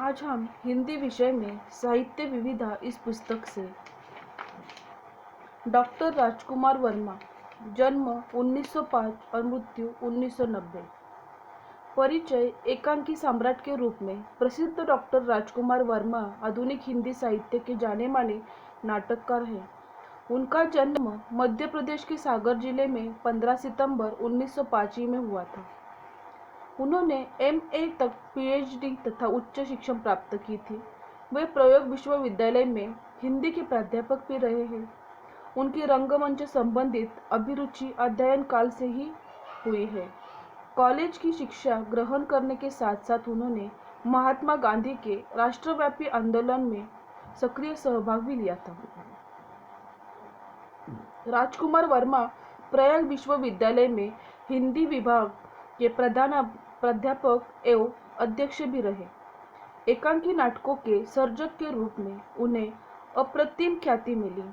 आज हम हिंदी विषय में साहित्य विविधा इस पुस्तक से डॉक्टर राजकुमार वर्मा, जन्म 1905 और मृत्यु 1990। परिचय। एकांकी सम्राट के रूप में प्रसिद्ध डॉक्टर राजकुमार वर्मा आधुनिक हिंदी साहित्य के जाने माने नाटककार हैं। उनका जन्म मध्य प्रदेश के सागर जिले में 15 सितंबर 1905 में हुआ था। उन्होंने MA तक PhD तथा उच्च शिक्षा प्राप्त की थी। वे प्रयोग विश्वविद्यालय में हिंदी के प्राध्यापक भी रहे हैं। उनकी रंगमंच संबंधित अभिरुचि अध्ययन काल से ही हुई है। कॉलेज की शिक्षा ग्रहण करने के साथ साथ उन्होंने महात्मा गांधी के राष्ट्रव्यापी आंदोलन में सक्रिय सहभाग भी लिया था। राजकुमार वर्मा प्रयाग विश्वविद्यालय में हिंदी विभाग के प्रधान प्राध्यापक एवं अध्यक्ष भी रहे। एकांकी नाटकों के सर्जक के रूप में उन्हें अप्रतिम ख्याति मिली।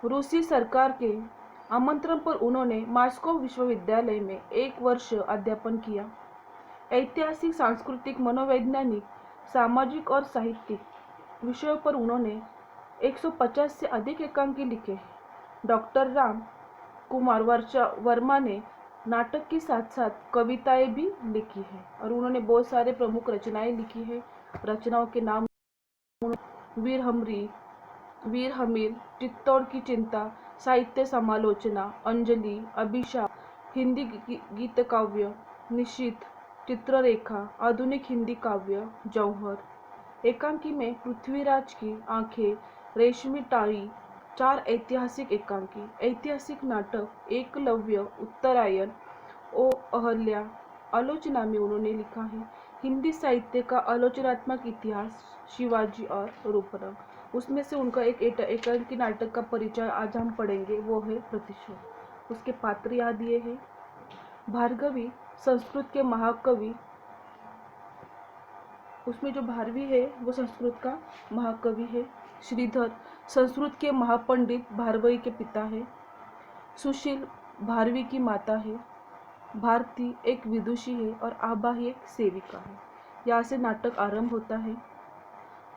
रूसी सरकार के आमंत्रण पर उन्होंने मॉस्को विश्वविद्यालय में 1 वर्ष अध्यापन किया। ऐतिहासिक, सांस्कृतिक, मनोवैज्ञानिक, सामाजिक और साहित्यिक विषयों पर उन्होंने 150 से अधिक एकांकी लिखे हैं। डॉक्टर राम कुमार वर्मा ने नाटक के साथ साथ कविताएं भी लिखी हैं और उन्होंने बहुत सारे प्रमुख रचनाएं लिखी हैं। रचनाओं के नाम वीर हमीर, चित्तौड़ की चिंता, साहित्य समालोचना, अंजलि, अभिशाप, हिंदी गीत काव्य, निशीथ, चित्ररेखा, आधुनिक हिंदी काव्य, जौहर। एकांकी में पृथ्वीराज की आंखें, रेशमी टाई, 4 ऐतिहासिक एकांकी। ऐतिहासिक नाटक एकलव्य, उत्तरायण, ओ अहल्या, आलोचना में उन्होंने लिखा है। हिंदी साहित्य का आलोचनात्मक इतिहास, शिवाजी और रूपरंग। उसमें से उनका एक एकांकी नाटक का परिचय आज हम पढ़ेंगे, वो है प्रतिशोध। उसके पात्र याद दिए हैं। भार्गवी संस्कृत के महाकवि, उसमें जो भारवी है वो संस्कृत का महाकवि है। श्रीधर संस्कृत के महापंडित भारवी के पिता है। सुशील भारवी की माता है। भारती एक विदुषी है और आभा ही एक सेविका है। यहाँ से नाटक आरंभ होता है।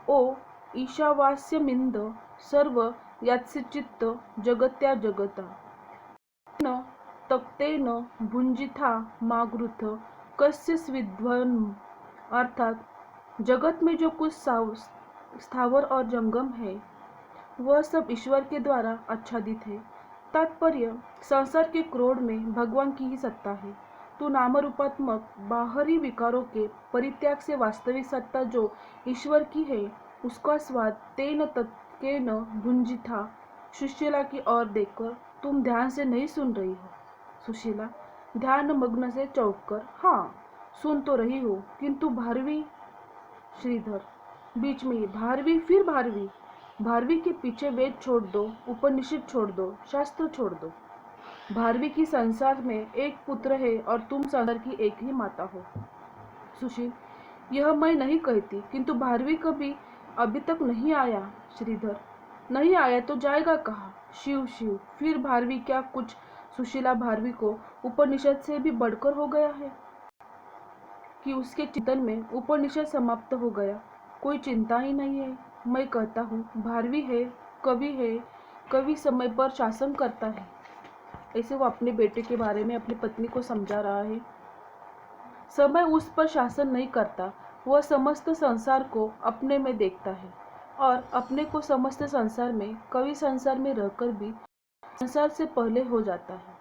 ओ ईशावास्यमिंद सर्व यात्सिचित्त जगत्या जगता न तक्तेन भुंजिथा मागृथ कस्य स्विद्वन्। अर्थात जगत में जो कुछ स्थावर और जंगम है वह सब ईश्वर के द्वारा आच्छादित है। तात्पर्य, संसार के क्रोध में भगवान की ही सत्ता है। तो नामरूपात्मक बाहरी विकारों के परित्याग से वास्तविक सत्ता जो ईश्वर की है उसका स्वाद तेन तत्केन भुंजिथा। सुशीला की ओर देखकर, तुम ध्यान से नहीं सुन रही हो। सुशीला ध्यान मग्न से चौंक कर, हाँ सुन तो रही हो, किंतु भारवी। श्रीधर बीच में, भारवी फिर भारवी। भारवी के पीछे वेद छोड़ दो, उपनिषद छोड़ दो, शास्त्र छोड़ दो। भारवी की संसार में एक पुत्र है और तुम संसार की एक ही माता हो। सुशील, यह मैं नहीं कहती, किंतु भारवी कभी अभी तक नहीं आया। श्रीधर नहीं आया तो जाएगा कहाँ। शिव शिव, फिर भारवी क्या कुछ सुशीला भारवी को उपनिषद से भी बढ़कर हो गया है कि उसके चिंतन में उपनिषद समाप्त हो गया। कोई चिंता ही नहीं है। मैं कहता हूँ भारवी है, कवि समय पर शासन करता है। ऐसे वो अपने बेटे के बारे में अपनी पत्नी को समझा रहा है। समय उस पर शासन नहीं करता, वह समस्त संसार को अपने में देखता है और अपने को समस्त संसार में, कवि संसार में रहकर भी संसार से पहले हो जाता है।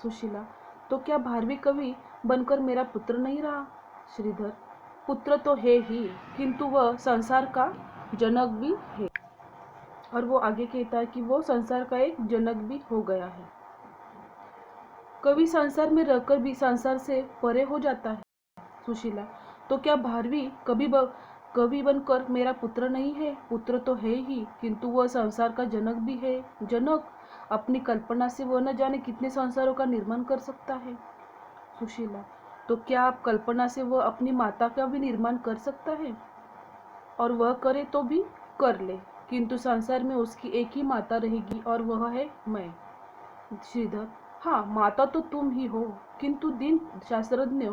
सुशीला, तो क्या भारवी कवि बनकर मेरा पुत्र नहीं रहा। श्रीधर पुत्र तो है ही, किंतु वह संसार का जनक भी है। और वो आगे कहता है कि वो संसार का एक जनक भी हो गया है। कवि संसार में रहकर भी संसार से परे हो जाता है। सुशीला, तो क्या भारवी कवि बनकर मेरा पुत्र नहीं है। पुत्र तो है ही, किंतु वह संसार का जनक भी है। जनक, अपनी कल्पना से वह न जाने कितने संसारों का निर्माण कर सकता है। सुशीला, तो क्या आप कल्पना से वह अपनी माता का भी निर्माण कर सकता है, और वह करे तो भी कर ले, किंतु संसार में उसकी एक ही माता रहेगी और वह है मैं। श्रीधर, हाँ माता तो तुम ही हो, किंतु दिन शास्त्रज्ञ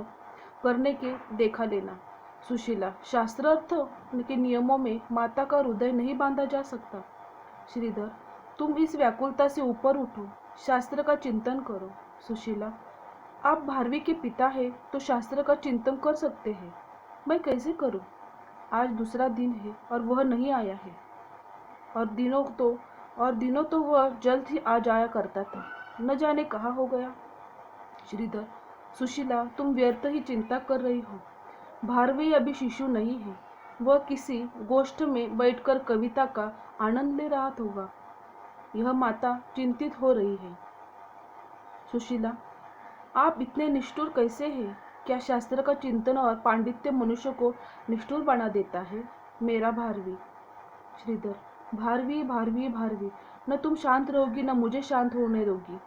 करने के देखा लेना। सुशीला, शास्त्रार्थ के नियमों में माता का हृदय नहीं बांधा जा सकता। श्रीधर, तुम इस व्याकुलता से ऊपर उठो, शास्त्र का चिंतन करो। सुशीला, आप भारवी के पिता हैं तो शास्त्र का चिंतन कर सकते हैं, मैं कैसे करूं? आज दूसरा दिन है और वह नहीं आया है, और दिनों तो वह जल्द ही आ जाया करता था, न जाने कहाँ हो गया। श्रीधर, सुशीला, तुम व्यर्थ ही चिंता कर रही हो। भारवी अभी शिशु नहीं है, वह किसी गोष्ठ में बैठकर कविता का आनंद ले रहा होगा। यह माता चिंतित हो रही है। सुशीला, आप इतने निष्ठुर कैसे हैं? क्या शास्त्र का चिंतन और पांडित्य मनुष्य को निष्ठुर बना देता है? मेरा भारवी। श्रीधर, भारवी भारवी भारवी, न तुम शांत रहोगी न मुझे शांत होने दोगी।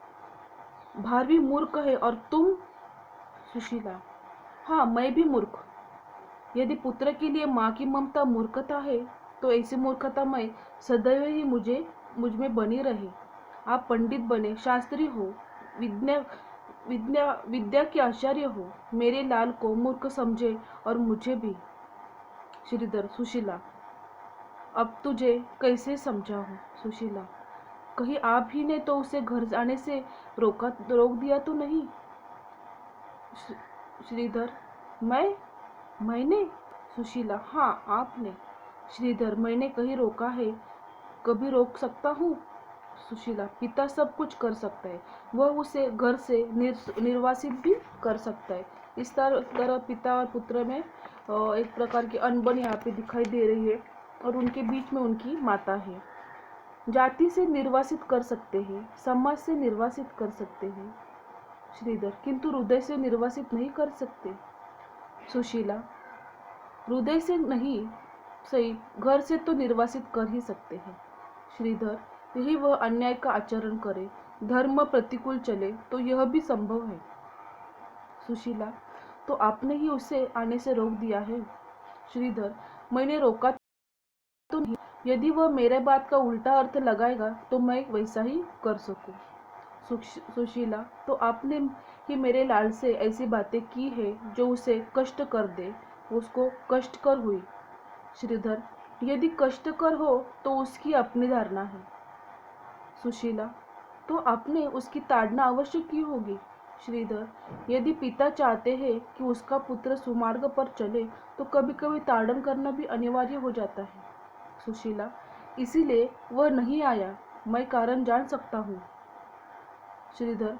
भारवी मूर्ख है और तुम? सुशीला, हाँ, मैं भी मूर्ख। यदि पुत्र के लिए माँ की ममता मूर्खता है तो ऐसी मूर्खता मैं सदैव ही मुझ में बनी रही। आप पंडित बने, शास्त्री हो, विद्या के आचार्य हो, मेरे लाल को मूर्ख समझे और मुझे भी। श्रीधर, सुशीला, अब तुझे कैसे समझाऊं? सुशीला, कहीं आप ही ने तो उसे घर जाने से रोक दिया तो नहीं? श्रीधर, मैंने? सुशीला, हाँ, आपने। श्रीधर, मैंने कहीं रोका है? कभी रोक सकता हूँ? सुशीला, पिता सब कुछ कर सकता है, वह उसे घर से निर्वासित भी कर सकता है। इस तरह पिता और पुत्र में एक प्रकार की अनबन यहाँ पे दिखाई दे रही है, और उनके बीच में उनकी माता है। जाति से निर्वासित कर सकते हैं, समाज से निर्वासित कर सकते हैं श्रीधर, किंतु हृदय से निर्वासित नहीं कर सकते। सुशीला, हृदय से नहीं सही, घर से तो निर्वासित कर ही सकते हैं। श्रीधर, यही वह अन्याय का आचरण करे, धर्म प्रतिकूल चले तो यह भी संभव है। सुशीला, तो आपने ही उसे आने से रोक दिया है। श्रीधर, मैंने रोका तो नहीं, यदि वह मेरे बात का उल्टा अर्थ लगाएगा तो मैं वैसा ही कर सकूं। सुशीला, तो आपने ही मेरे लाल से ऐसी बातें की है जो उसे कष्ट कर दे, उसको कष्ट कर हुई। श्रीधर, यदि कष्ट कर हो तो उसकी अपनी धारणा है। सुशीला, तो आपने उसकी ताड़ना अवश्य की होगी। श्रीधर, यदि पिता चाहते हैं कि उसका पुत्र सुमार्ग पर चले तो कभी कभी ताड़न करना भी अनिवार्य हो जाता है। सुशीला, इसीलिए वह नहीं आया, मैं कारण जान सकता हूँ। श्रीधर,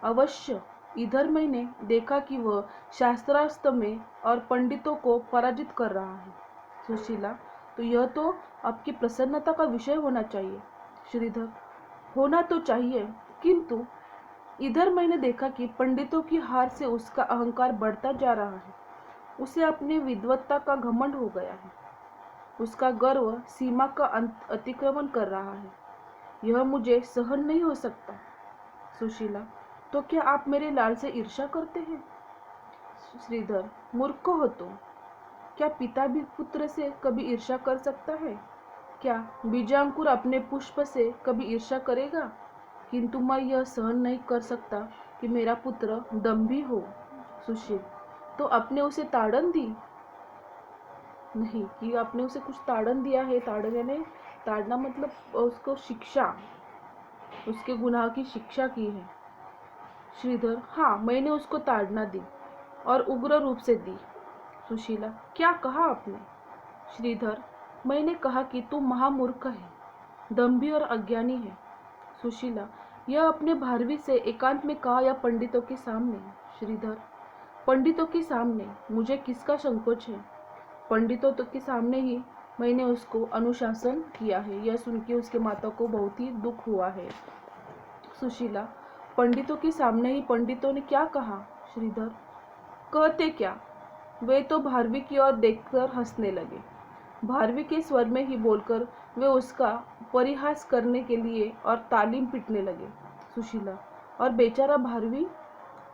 अवश्य, इधर मैंने देखा कि वह शास्त्रास्त्र में और पंडितों को पराजित कर रहा है। सुशीला, तो यह तो आपकी प्रसन्नता का विषय होना चाहिए। श्रीधर, होना तो चाहिए, किंतु इधर मैंने देखा कि पंडितों की हार से उसका अहंकार बढ़ता जा रहा है, उसे अपनी विद्वत्ता का घमंड हो गया है, उसका गर्व सीमा का अतिक्रमण कर रहा है, यह मुझे सहन नहीं हो सकता। सुशीला, तो क्या आप मेरे लाल से ईर्ष्या करते हैं? श्रीधर, मूर्ख हो तुम। क्या पिता भी पुत्र से कभी ईर्ष्या कर सकता है? क्या बीजांकुर अपने पुष्प से कभी ईर्ष्या करेगा? किंतु मैं यह सहन नहीं कर सकता कि मेरा पुत्र दंभी हो। सुशील, तो आपने उसे ताड़न दी? नहीं, कि आपने उसे कुछ ताड़न दिया है। ताड़न यानी ताड़ना मतलब उसको शिक्षा, उसके गुनाह की शिक्षा की है। श्रीधर, हाँ, मैंने उसको ताड़ना दी और उग्र रूप से दी। सुशीला, क्या कहा आपने? श्रीधर, मैंने कहा कि तू महामूर्ख है, दंभी और अज्ञानी है। सुशीला, यह अपने भारवी से एकांत में कहा या पंडितों के सामने? श्रीधर, पंडितों के सामने, मुझे किसका संकोच है? पंडितों के सामने ही मैंने उसको अनुशासन किया है। यह सुन के उसके माता को बहुत ही दुख हुआ है। सुशीला, पंडितों के सामने ही पंडितों ने क्या कहा? श्रीधर, कहते क्या, वे तो भारवी की ओर देखकर हंसने लगे। भारवी के स्वर में ही बोलकर वे उसका परिहास करने के लिए और तालीम पीटने लगे। सुशीला, और बेचारा भारवी?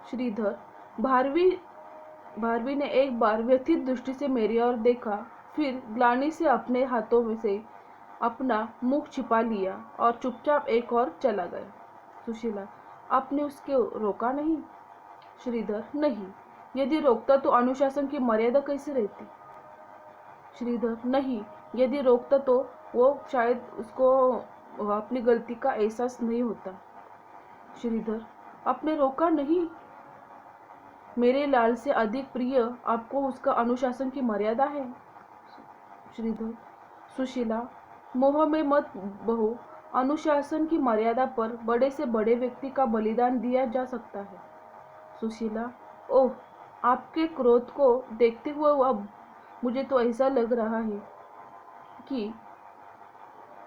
श्रीधर, भारवी ने एक बार व्यथित दृष्टि से मेरी ओर देखा, फिर ग्लानि से अपने हाथों में से अपना मुख छिपा लिया और चुपचाप एक और चला गया। सुशीला, आपने उसके रोका नहीं? श्रीधर, नहीं, यदि रोकता तो अनुशासन की मर्यादा कैसे रहती? श्रीधर, नहीं, यदि रोकता तो वो शायद उसको अपनी गलती का एहसास नहीं होता। श्रीधर, आपने रोका नहीं। मेरे लाल से अधिक प्रिय आपको उसका अनुशासन की मर्यादा है। श्रीधर, सुशीला, मोह में मत बहो। अनुशासन की मर्यादा पर बड़े से बड़े व्यक्ति का बलिदान दिया जा सकता है। सुशीला, ओह, आपके क्रोध को देखते हुए अब मुझे तो ऐसा लग रहा है कि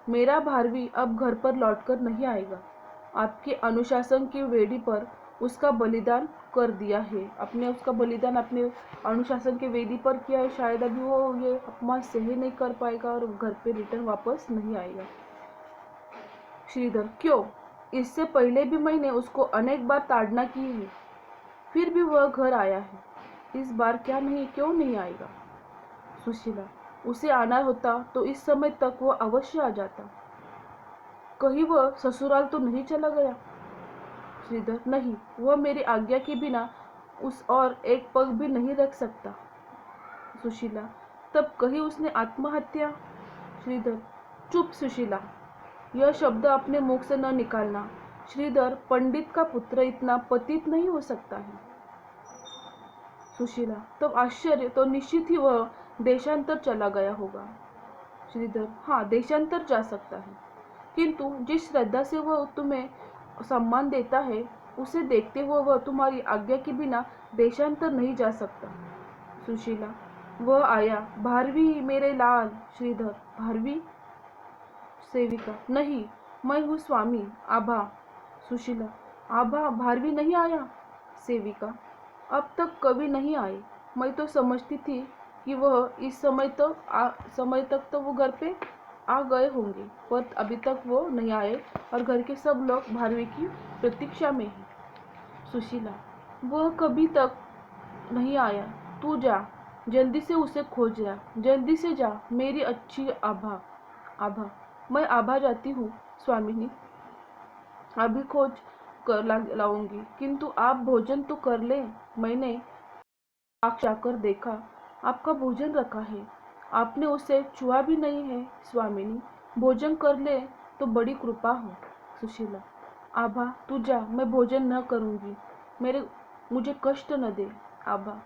मेरा भारवी अब घर पर लौटकर नहीं आएगा। आपके अनुशासन की वेदी पर उसका बलिदान कर दिया है। आपने उसका बलिदान अपने अनुशासन के वेदी पर किया है। शायद अभी वो ये अपमान सही नहीं कर पाएगा और घर पे रिटर्न वापस नहीं आएगा। श्रीधर, क्यों? इससे पहले भी मैंने उसको अनेक बार ताड़ना की है, फिर भी वह घर आया है। इस बार क्यों नहीं आएगा? सुशीला, उसे आना होता तो इस समय तक वह अवश्य आ जाता। कहीं वह ससुराल तो नहीं चला गया? श्रीधर, नहीं, वह मेरी आज्ञा के बिना उस और एक पग भी नहीं रख सकता। सुशीला, तब कहीं उसने आत्महत्या? श्रीधर, चुप सुशीला, यह शब्द अपने मुख से न निकालना। श्रीधर, पंडित का पुत्र इतना पतित नहीं हो सकता है। सुशीला, तब आश्चर्य तो निश्चित ही वह देशांतर चला गया होगा। श्रीधर, हाँ, देशांतर जा सकता है, किंतु जिस श्रद्धा से वह तुम्हें सम्मान देता है उसे देखते हुए वह तुम्हारी आज्ञा के बिना देशांतर नहीं जा सकता। सुशीला, वह आया, भारवी मेरे लाल। श्रीधर, भारवी? सेविका, नहीं, मैं हूँ स्वामी, आभा। सुशीला, आभा, भारवी नहीं आया? सेविका, अब तक कभी नहीं आए। मैं तो समझती थी कि वह इस समय तक तो वो घर पे आ गए होंगे, पर अभी तक वो नहीं आए और घर के सब लोग भारवी की प्रतीक्षा में हैं। सुशीला, वह कभी तक नहीं आया। तू जा, जल्दी से उसे खोज ला, जल्दी से जा मेरी अच्छी आभा। आभा, मैं आभा जाती हूँ स्वामिनी, अभी खोज कर लाऊंगी, किंतु आप भोजन तो कर ले। मैंने आँख जाकर देखा, आपका भोजन रखा है, आपने उसे छुआ भी नहीं है। स्वामिनी, भोजन कर ले तो बड़ी कृपा हो। सुशीला, आभा तू जा, मैं भोजन न करूँगी, मुझे कष्ट न दे। आभा,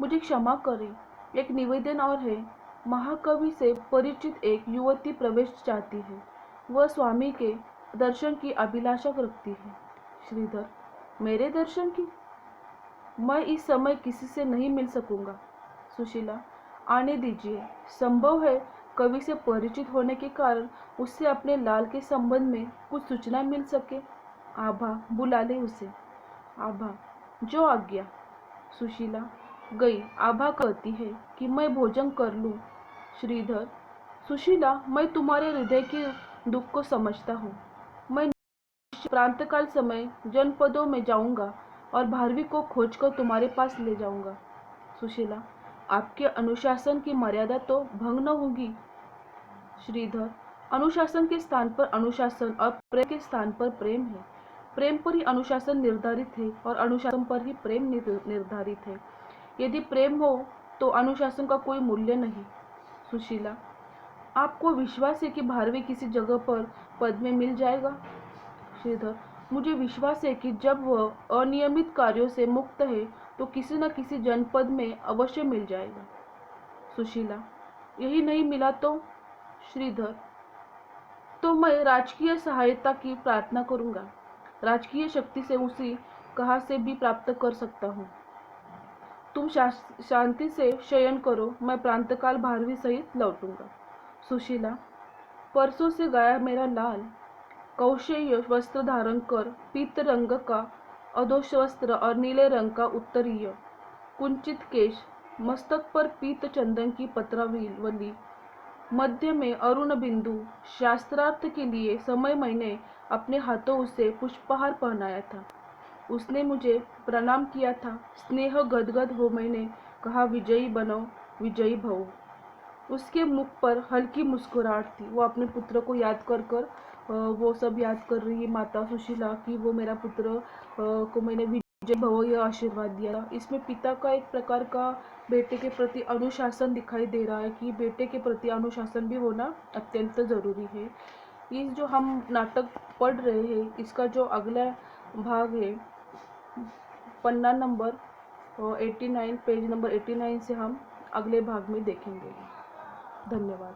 मुझे क्षमा करें, एक निवेदन और है। महाकवि से परिचित एक युवती प्रवेश चाहती है, वह स्वामी के दर्शन की अभिलाषा रखती है। श्रीधर, मेरे दर्शन की? मैं इस समय किसी से नहीं मिल सकूंगा। सुशीला, आने दीजिए, संभव है कवि से परिचित होने के कारण उससे अपने लाल के संबंध में कुछ सूचना मिल सके। आभा, बुला ले उसे। आभा, जो आज्ञा। सुशीला गई। आभा कहती है कि मैं भोजन कर लूं। श्रीधर, सुशीला, मैं तुम्हारे हृदय के दुख को समझता हूँ। मैं प्रातःकाल समय जनपदों में जाऊंगा और भारवी को खोजकर तुम्हारे पास ले जाऊंगा। सुशीला, आपके अनुशासन की मर्यादा तो भंग न होगी। श्रीधर, अनुशासन के स्थान पर अनुशासन और प्रेम के स्थान पर प्रेम है। प्रेम पर ही अनुशासन निर्धारित है और अनुशासन पर ही प्रेम निर्धारित है। यदि प्रेम हो तो अनुशासन का कोई मूल्य नहीं। सुशीला, आपको विश्वास है कि भारवी किसी जगह पर पद में मिल जाएगा? श्रीधर, मुझे विश्वास है कि जब वह अनियमित कार्यों से मुक्त है तो किसी न किसी जनपद में अवश्य मिल जाएगा। सुशीला, यही नहीं मिला तो? श्रीधर, तो मैं राजकीय सहायता की प्रार्थना करूंगा। राजकीय शक्ति से उसी कहाँ से भी प्राप्त कर सकता हूँ। तुम शांति से शयन करो, मैं प्रातःकाल भारवी सहित लौटूंगा। सुशीला, परसों से गया मेरा लाल, कौशेय वस्त्र धारण कर, पीत रंग का अधोवस्त्र और नीले रंग का उत्तरीय, कुंचित केश, मस्तक पर पीत चंदन की पत्रावली, मध्य में अरुण बिंदु। शास्त्रार्थ के लिए समय मैंने अपने हाथों उसे पुष्पहार पहनाया था। उसने मुझे प्रणाम किया था। स्नेह गदगद हो मैंने कहा, विजयी बनो, विजयी भव। उसके मुख पर हल्की मुस्कुराहट थी। वो अपने पुत्र को याद कर वो सब याद कर रही है माता सुशीला कि वो मेरा पुत्र को मैंने जय भव यह आशीर्वाद दिया। इसमें पिता का एक प्रकार का बेटे के प्रति अनुशासन दिखाई दे रहा है कि बेटे के प्रति अनुशासन भी होना अत्यंत ज़रूरी है। इस जो हम नाटक पढ़ रहे हैं इसका जो अगला भाग है पन्ना नंबर 89 पेज नंबर 89 से हम अगले भाग में देखेंगे। धन्यवाद।